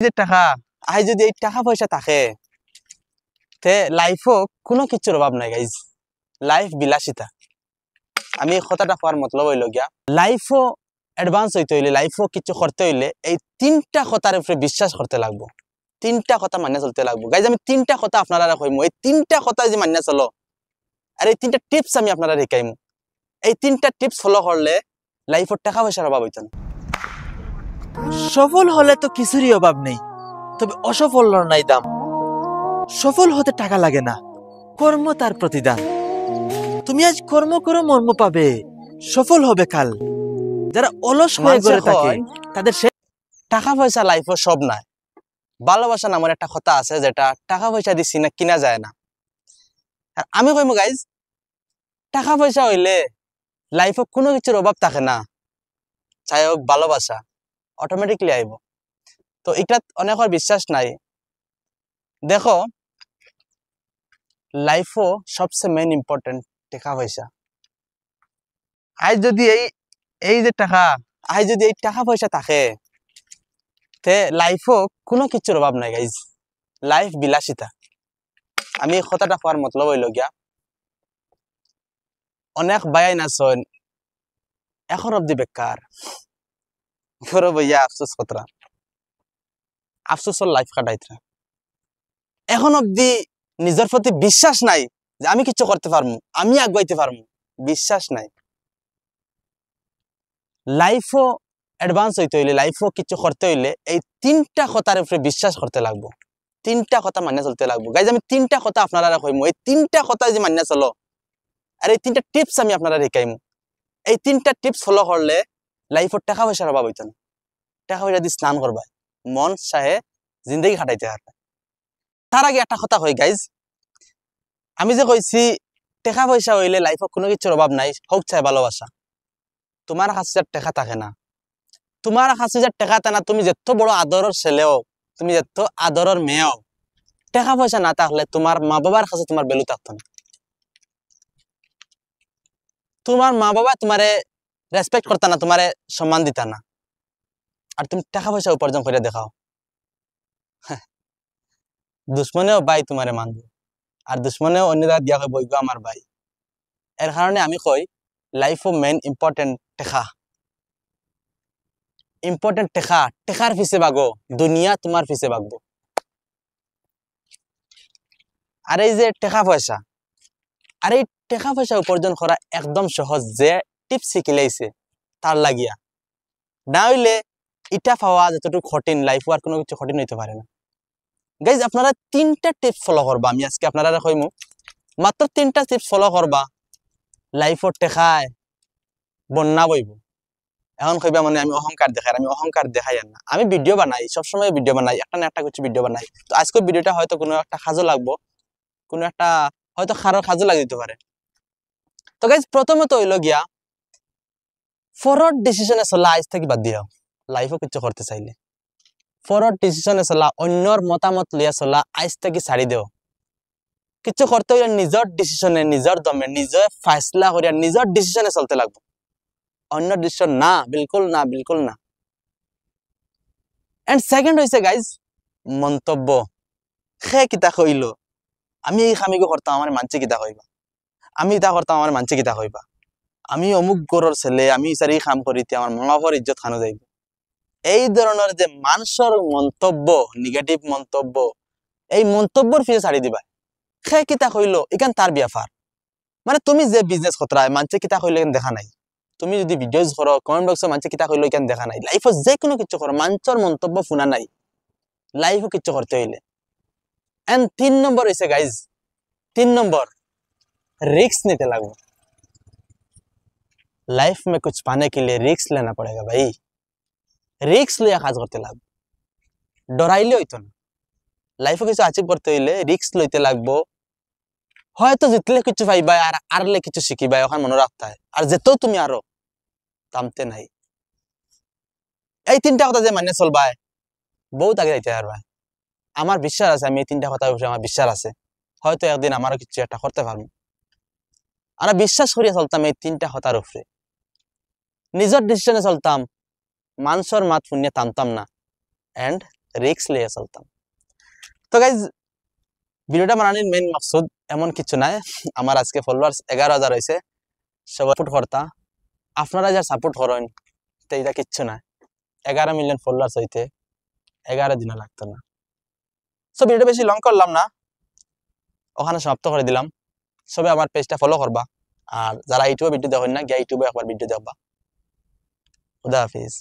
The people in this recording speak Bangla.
যে টাকা আই যদি এই টাকা পয়সা থাকে তে লাইফও কোনো কিছুর অভাব নাই গাইজ লাইফ বিলাসিতা আমি কথাটা কোয়ার মতলব হইল গিয়া লাইফও অ্যাডভান্স হইতে হইলে লাইফও কিছু করতে হইলে এই তিনটা কথার উপরে বিশ্বাস করতে লাগবো তিনটা কথা মানিয়ে চলতে লাগবো গাইজ আমি তিনটা কথা আপনারা কইমু এই তিনটা কথা যে মানিয়ে চলো আর এই তিনটা টিপস আমি আপনারা শিখাইমু এই তিনটা টিপস ফলো করলে লাইফের টাকা পয়সার অভাব হইতো না সফল হলে তো কিছুরই অভাব নেই তবে অসফল নাই দাম সফল হতে টাকা লাগে না কর্ম তার প্রতিদান তুমি আজ কর্ম করো মর্ম পাবে সফল হবে কাল যারা অলস হয়ে গড়ে থাকে তাদের টাকা পয়সা লাইফে সব নাই ভালোবাসা নামের একটা কথা আছে যেটা টাকা পয়সা দিছি না কিনা যায় না আর আমি কইমু গাইজ টাকা পয়সা হইলে লাইফে কোনো কিছুর অভাব থাকে না চাই হোক ভালোবাসা অটোমেটিকলি আইব তো এটা অনেকের বিশ্বাস নাই দেখো লাইফও সবচেয়ে মেইন ইম্পর্টেন্ট টাকা পয়সা আজ যদি এই যে টাকা আজ যদি এই টাকা পয়সা থাকে তে লাইফও কোনো কিছুর অভাব নাই গাইজ লাইফ বিলাসিতা আমি কথাটা কোয়ার মতলব হইল গিয়া অনেক বায়াই নাচন এখন অব্দি বেকার ঘরে বইয়া আফসোস কতরা আফসোসর লাইফ কাটাইতরা এখন অব্দি নিজের প্রতি বিশ্বাস নাই যে আমি কিছু করতে পারবো আমি আগাইতে পারবো বিশ্বাস নাই লাইফও অ্যাডভান্স হইতে হইলে লাইফও কিছু করতে হইলে এই তিনটা কথার উপরে বিশ্বাস করতে লাগবো তিনটা কথা মানিয়ে চলতে লাগবো গাইজ আমি তিনটা কথা আপনারা কইমু এই তিনটা কথা যে মানিয়ে চলো আর এই তিনটা টিপস আমি আপনারা শিখাইমু এই তিনটা টিপস ফলো করলে লাইফের টাকা পয়সার অভাব হইতো না টাকা পয়সা দিয়ে স্নান করবা মন চাহে জিন্দগি খাটাইতে পারবে তার আগে একটা কথা কই গাইজ আমি যে কইছি টাকা পয়সা হইলে লাইফে কোনো কিছুর অভাব নাই হোক চাই ভালোবাসা তোমার কাছে যার টাকা থাকে না তোমার কাছে যার টাকা থাকে না তুমি যত বড় আদরের ছেলেও তুমি যত আদরের মেয়েও টাকা পয়সা না থাকলে তোমার মা বাবার কাছে তোমার ভ্যালু থাকতো না তোমার মা বাবা তোমারে রেসপেক্ট করতা না তোমারে সম্মান দিতা না আর তুমি টাকা পয়সা উপার্জন করে দেখাও দুশ্মনেও ভাই তোমারে মানবে আর দুশ্মনেও অন্য জায়গা দিয়া কই বইগো আমার ভাই এর কারণে আমি কই লাইফও মেইন ইম্পর্টেন্ট টাকা ইম্পর্টেন্ট টাকা টাকার পিছে ভাগো দুনিয়া তোমার পিছে ভাগবো আর এই যে টাকা পয়সা আর এই টাকা পয়সা উপার্জন করা একদম সহজ যে টিপস শিখিলাইছে তার লাগিয়া না হইলে ইটা পাওয়া যতটুকু কঠিন লাইফ আর কোনো কিছু কঠিন হইতে পারে না গাইজ আপনারা তিনটা টিপস ফলো করবা আমি আজকে আপনারা কইমু মাত্র তিনটা টিপস ফলো করবা লাইফর টেকায় বন্যা বইব এখন কইবা মানে আমি অহংকার দেখাই না আমি ভিডিও বানাই সবসময় ভিডিও বানাই একটা না একটা কিছু ভিডিও বানাই তো আজকের ভিডিওটা হয়তো কোনো একটা কাজও লাগবো কোনো একটা হয়তো খারাপ কাজও লাগে দিতে পারে তো গাইজ প্রথমত হইল গিয়া ফরওয়ার্ড ডিসিশনে চলা আজ থেকে বাদ দিও লাইফও কিছু করতে চাইলে ফরওয়ার্ড ডিসিশনে চলা অন্যর মতামত লিয়া চলা আজ থেকে ছাড়ি দেও কিছু করতে হইলে নিজের ডিসিশনে নিজের দমে নিজে ফাইসলা করিয়া নিজের ডিসিশনে চলতে লাগবো অন্য ডিসিশন না বিলকুল না এন্ড সেকেন্ড হইছে গাইজ মন্তব্য সে কিতা কইল আমি এই কামিগো করতাম আমার মানছে কিতা কইবা আমি ইতা করতাম আমার মানছে কিতা কইবা আমি অমুক গরর ছেলে আমি সারি কাম করিতে আমার মা বাবার ইজ্জত খানো যাইব এই ধরনের যে মানুষের মন্তব্য নেগেটিভ মন্তব্য এই মন্তব্যর ফিরে ছাড়ি দিবা সে কিতা কইল এখান তার ব্যাপার মানে তুমি যে বিজনেস করতে মানছে কিতা কইল এখান দেখা নাই তুমি যদি ভিডিওস করো কমেন্ট বক্সে মানছে কিতা কইল এখান দেখা নাই লাইফে যে কোনো কিছু করো মানুষের মন্তব্য শুনা নাই লাইফে কিছু করতে হইলে এন্ড 3 নম্বর হইছে গাইজ 3 নম্বর रिस्क लेते लागो लाइफ में कुछ पाने के लिए रिस्क लेना पड़ेगा भाई रिस्क लिया काज करते लागो डराइले হইতো না লাইফে কিছু অ্যাচিভ করতে হইলে রিস্ক লইতে লাগবো হয়তো জিতলে কিছু পাইবা আর আরলে কিছু শিখিবা এখন মনে রাখতে হয় আর যেতেও তুমি আরো থামতে নাই এই তিনটা কথা যে মানে চলবা বহুত আগে যাইতে পারবা আমার বিশ্বাস আছে আমি এই তিনটা কথা উপরে আমার বিশ্বাস আছে হয়তো একদিন আমারও কিছু একটা করতে পারবো আমরা বিশ্বাস করিয়া চলতাম এই তিনটা কথার উপরে নিজের ডিসিশনে চলতাম মানুষের মাত শুনিয়ে টানতাম না এন্ড রিস্ক লিয়ে চলতাম। তো গাইজ ভিডিওটা বানানোর মেইন মকসুদ এমন কিছু নাই, আমার আজকে ফলোয়ার্স 11,000 হয়েছে, সবাই সাপোর্ট করতা, আপনারা যা সাপোর্ট করেন তো এটা কিচ্ছু না, 11 মিলিয়ন ফলোয়ার্স হইতে 11 দিনও লাগতো না। সো ভিডিওটা বেশি লং করলাম না, ওখানে সমাপ্ত করে দিলাম। সবাই আমার পেজটা ফলো করবা, আর যারা ইউটিউবে ভিডিও দেখেন না গিয়ে ইউটিউবে একবার ভিডিও দেখবা। খুদা হাফিজ।